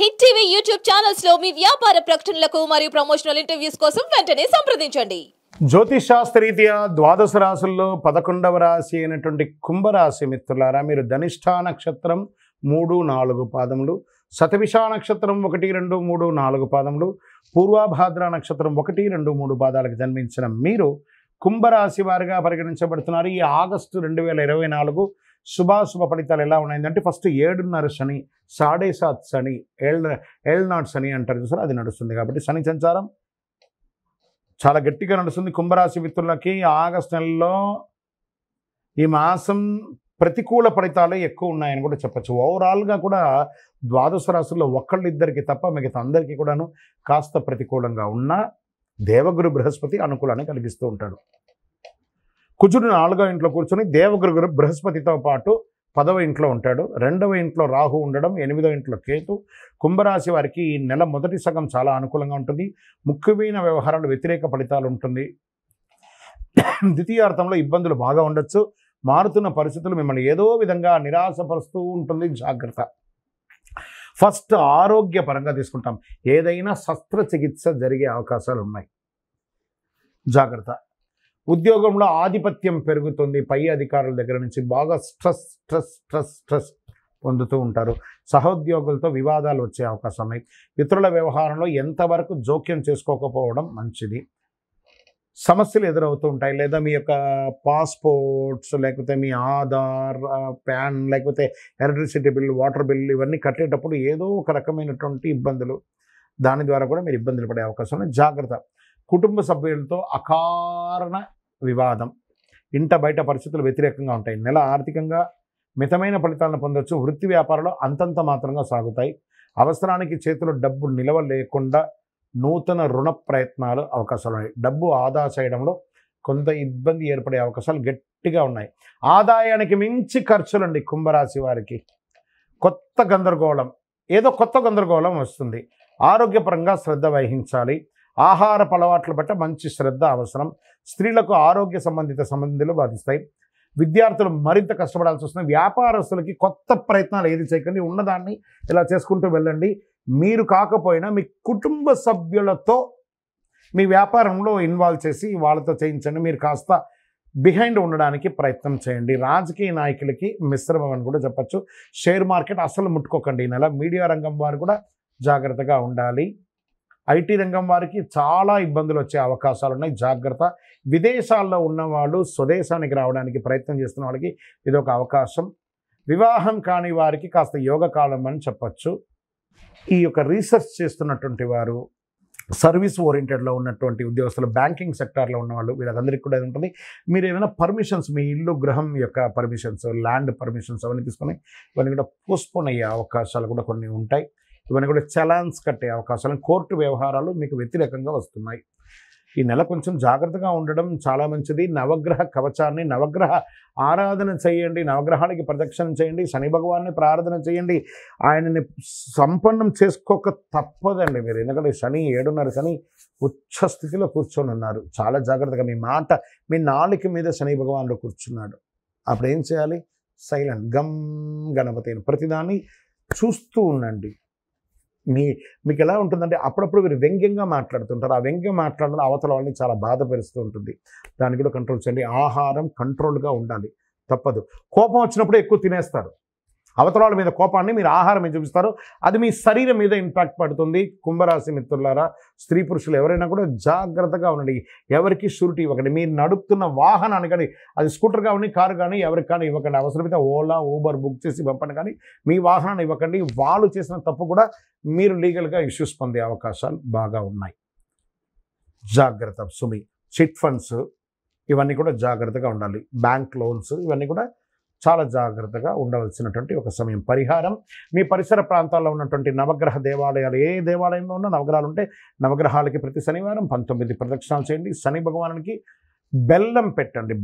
Hit TV YouTube channels లో మీ వ్యాపార ప్రకటనలకు మరియు ప్రమోషనల్ ఇంటర్వ్యూస్ కోసం వెంటనే సంప్రదించండి. జ్యోతిష్ శాస్త్రరీత్యా ద్వాదశ రాశుల్లో 11వ రాశి అయినటువంటి కుంభరాశి మిత్రులారా, మీరు ధనిష్ఠా నక్షత్రం 3, 4 పాదములు, శతభిష నక్షత్రం 1, 2, 3, 4 పాదములు, పూర్వభాద్ర నక్షత్రం 1, 2, 3 పాదాలకు జన్మించిన మీరు కుంభరాశి వారిగా పరిగణించబడుతున్నారు. ఈ ఆగస్టు 2024 శుభాశుభ ఫలితాలు ఎలా ఉన్నాయంటే, ఫస్ట్ 7.5 శని, 7.5 శని, ఏళ్ళనాడు శని అంటారు చూసారు, అది నడుస్తుంది. కాబట్టి శని సంచారం చాలా గట్టిగా నడుస్తుంది కుంభరాశి మిత్రులకి. ఆగస్టు నెలలో ఈ మాసం ప్రతికూల ఫలితాలే ఎక్కువ ఉన్నాయని కూడా చెప్పచ్చు. ఓవరాల్గా కూడా ద్వాదశ రాశుల్లో ఒక్కళ్ళిద్దరికి తప్ప మిగతా అందరికీ కూడాను కాస్త ప్రతికూలంగా ఉన్న దేవగురు బృహస్పతి అనుకూలాన్ని కలిగిస్తూ ఉంటాడు. కుజుడు 4వ ఇంట్లో కూర్చొని దేవగురు బృహస్పతితో పాటు 10వ ఇంట్లో ఉంటాడు. 2వ ఇంట్లో రాహు ఉండడం, 8వ ఇంట్లో కేతు. కుంభరాశి వారికి ఈ నెల మొదటి సగం చాలా అనుకూలంగా ఉంటుంది. ముఖ్యమైన వ్యవహారాలు వ్యతిరేక ఫలితాలు ఉంటుంది. ద్వితీయార్థంలో ఇబ్బందులు బాగా ఉండొచ్చు. మారుతున్న పరిస్థితులు మిమ్మల్ని ఏదో విధంగా నిరాశపరుస్తూ ఉంటుంది. జాగ్రత్త. ఫస్ట్ ఆరోగ్యపరంగా తీసుకుంటాం. ఏదైనా శస్త్రచికిత్స జరిగే అవకాశాలు ఉన్నాయి, జాగ్రత్త. ఉద్యోగంలో ఆధిపత్యం పెరుగుతుంది. పై అధికారుల దగ్గర నుంచి బాగా స్ట్రెస్ పొందుతూ ఉంటారు. సహోద్యోగులతో వివాదాలు వచ్చే అవకాశం ఉన్నాయి. ఇతరుల వ్యవహారంలో ఎంతవరకు జోక్యం చేసుకోకపోవడం మంచిది. సమస్యలు ఎదురవుతూ ఉంటాయి. లేదా మీ యొక్క పాస్పోర్ట్స్, లేకపోతే మీ ఆధార్, ప్యాన్, లేకపోతే ఎలక్ట్రిసిటీ బిల్, వాటర్ బిల్ ఇవన్నీ కట్టేటప్పుడు ఏదో ఒక రకమైనటువంటి ఇబ్బందులు, దాని ద్వారా కూడా మీరు ఇబ్బందులు పడే అవకాశం ఉంది. జాగ్రత్త. కుటుంబ సభ్యులతో అకారణ వివాదం, ఇంట బయట పరిస్థితులు వ్యతిరేకంగా ఉంటాయి. నెల ఆర్థికంగా మితమైన ఫలితాలను పొందవచ్చు. వృత్తి వ్యాపారాలు అంతంత మాత్రంగా సాగుతాయి. అవసరానికి చేతిలో డబ్బు నిలవ లేకుండా నూతన రుణ ప్రయత్నాలు అవకాశాలు ఉన్నాయి. డబ్బు ఆదా చేయడంలో కొంత ఇబ్బంది ఏర్పడే అవకాశాలు గట్టిగా ఉన్నాయి. ఆదాయానికి మించి ఖర్చులండి కుంభరాశి వారికి. కొత్త గందరగోళం, ఏదో కొత్త గందరగోళం వస్తుంది. ఆరోగ్యపరంగా శ్రద్ధ వహించాలి. ఆహారపు అలవాట్ల పట్ల మంచి శ్రద్ధ అవసరం. స్త్రీలకు ఆరోగ్య సంబంధిత సంబంధాలు బాధిస్తాయి. విద్యార్థులు మరింత కష్టపడాల్సి వస్తుంది. వ్యాపారస్తులకి కొత్త ప్రయత్నాలు ఏది చేయకండి, ఉన్నదాన్ని ఇలా చేసుకుంటూ వెళ్ళండి. మీరు కాకపోయినా మీ కుటుంబ సభ్యులతో మీ వ్యాపారంలో ఇన్వాల్వ్ చేసి వాళ్ళతో చేయించండి. మీరు కాస్త బిహైండ్ ఉండడానికి ప్రయత్నం చేయండి. రాజకీయ నాయకులకి మిశ్రమం అని కూడా చెప్పచ్చు. షేర్ మార్కెట్ అసలు ముట్టుకోకండి ఈ నెల. మీడియా రంగం వారు కూడా జాగ్రత్తగా ఉండాలి. ఐటీ రంగం వారికి చాలా ఇబ్బందులు వచ్చే అవకాశాలు ఉన్నాయి, జాగ్రత్త. విదేశాల్లో ఉన్నవాళ్ళు స్వదేశానికి రావడానికి ప్రయత్నం చేస్తున్న వాళ్ళకి ఇది ఒక అవకాశం. వివాహం కాని వారికి కాస్త యోగకాలం అని చెప్పచ్చు. ఈ యొక్క రీసెర్చ్ చేస్తున్నటువంటి వారు, సర్వీస్ ఓరియంటెడ్లో ఉన్నటువంటి ఉద్యోగస్తులు, బ్యాంకింగ్ సెక్టార్లో ఉన్నవాళ్ళు, వీళ్ళందరికీ కూడా ఉంటుంది. మీరు ఏమైనా పర్మిషన్స్, మీ ఇల్లు గృహం యొక్క పర్మిషన్స్, ల్యాండ్ పర్మిషన్స్ అవన్నీ తీసుకొని ఇవన్నీ కూడా పోస్ట్పోన్ అయ్యే అవకాశాలు కూడా కొన్ని ఉంటాయి. ఇవన్నీ కూడా చలాన్స్ కట్టే అవకాశాలు, కోర్టు వ్యవహారాలు మీకు వ్యతిరేకంగా వస్తున్నాయి. ఈ నెల కొంచెం జాగ్రత్తగా ఉండడం చాలా మంచిది. నవగ్రహ కవచాన్ని, నవగ్రహ ఆరాధన చేయండి. నవగ్రహానికి ప్రదక్షిణ చేయండి. శని భగవాన్ని ప్రార్థన చేయండి. ఆయనని సంపన్నం చేసుకోక తప్పదండి మీరు. ఎందుకంటే శని 7.5 శని ఉచ్చ స్థితిలో కూర్చొని ఉన్నారు. చాలా జాగ్రత్తగా మీ మాట, మీ నాలుక మీద శని భగవానుడు కూర్చున్నాడు. అప్పుడు ఏం చేయాలి? సైలెంట్. గమ్ గణపతి ప్రతిదాన్ని చూస్తూ ఉండండి. మీకు ఎలా ఉంటుందంటే, అప్పుడప్పుడు మీరు వ్యంగ్యంగా మాట్లాడుతుంటారు. ఆ వ్యంగ్యం మాట్లాడడం అవతల వాళ్ళని చాలా బాధపరుస్తూ ఉంటుంది. దాన్ని కూడా కంట్రోల్ చేయండి. ఆహారం కంట్రోల్గా ఉండాలి, తప్పదు. కోపం వచ్చినప్పుడు ఎక్కువ తినేస్తారు. అవతల వాళ్ళ మీద కోపాన్ని మీరు ఆహారం మీద చూపిస్తారు. అది మీ శరీరం మీద ఇంపాక్ట్ పడుతుంది. కుంభరాశి మిత్రులారా, స్త్రీ పురుషులు ఎవరైనా కూడా జాగ్రత్తగా ఉండండి. ఎవరికి షూరిటీ ఇవ్వకండి. మీరు నడుపుతున్న వాహనాన్ని కానీ, అది స్కూటర్ కానీ, కారు కానీ, ఎవరికి కానీ ఇవ్వకండి. అవసరమైతే ఓలా, ఊబర్ బుక్ చేసి పంపండి, కానీ మీ వాహనాన్ని ఇవ్వకండి. వాళ్ళు చేసిన తప్పు కూడా మీరు లీగల్గా ఇష్యూస్ పొందే అవకాశాలు బాగా ఉన్నాయి. జాగ్రత్త. సుమి చిట్ ఫండ్స్ ఇవన్నీ కూడా జాగ్రత్తగా ఉండాలి. బ్యాంక్ లోన్స్ ఇవన్నీ కూడా చాలా జాగ్రత్తగా ఉండవలసినటువంటి ఒక సమయం. పరిహారం, మీ పరిసర ప్రాంతాల్లో ఉన్నటువంటి నవగ్రహ దేవాలయాలు, ఏ దేవాలయంలో ఉన్న నవగ్రహాలు ఉంటే నవగ్రహాలకి ప్రతి శనివారం 19 ప్రదక్షిణాలు చేయండి. శని భగవానునికి బెల్లం పెట్టండి.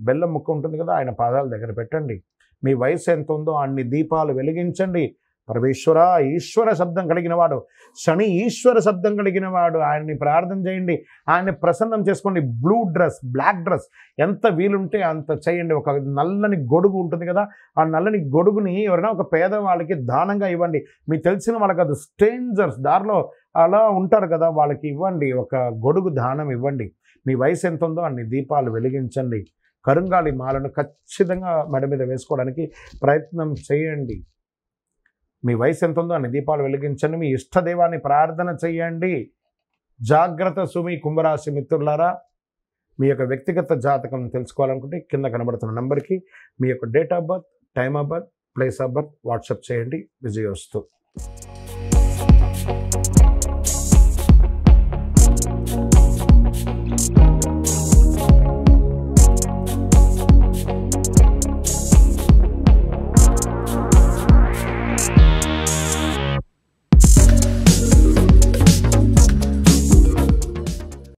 బెల్లం ముక్క ఉంటుంది కదా, ఆయన పాదాల దగ్గర పెట్టండి. మీ వయసు ఎంత ఉందో అన్ని దీపాలు వెలిగించండి. పరమేశ్వర ఈశ్వర శబ్దం కలిగిన వాడు, శని ఈశ్వర శబ్దం కలిగిన వాడు, ఆయన్ని ప్రార్థన చేయండి, ఆయన్ని ప్రసన్నం చేసుకోండి. బ్లూ డ్రెస్, బ్లాక్ డ్రెస్ ఎంత వీలుంటే అంత చేయండి. ఒక నల్లని గొడుగు ఉంటుంది కదా, ఆ నల్లని గొడుగుని ఎవరైనా ఒక పేదవాళ్ళకి దానంగా ఇవ్వండి. మీకు తెలిసిన వాళ్ళకి, అది స్ట్రేంజర్స్ దారిలో అలా ఉంటారు కదా, వాళ్ళకి ఇవ్వండి. ఒక గొడుగు దానం ఇవ్వండి. మీ వయసు ఎంత ఉందో అన్ని దీపాలు వెలిగించండి. కరుంగాలి మాలను ఖచ్చితంగా మెడ మీద వేసుకోవడానికి ప్రయత్నం చేయండి. మీ వయసు ఎంత ఉందో అన్ని దీపాలు వెలిగించండి. మీ ఇష్టదైవాన్ని ప్రార్థన చేయండి. జాగ్రత్త సుమి కుంభరాశి మిత్రులారా, మీ యొక్క వ్యక్తిగత జాతకం తెలుసుకోవాలనుకుంటే కింద కనబడుతున్న నంబర్కి మీ యొక్క date of birth, time of birth, place of birth WhatsApp చేయండి. విజయోస్తు.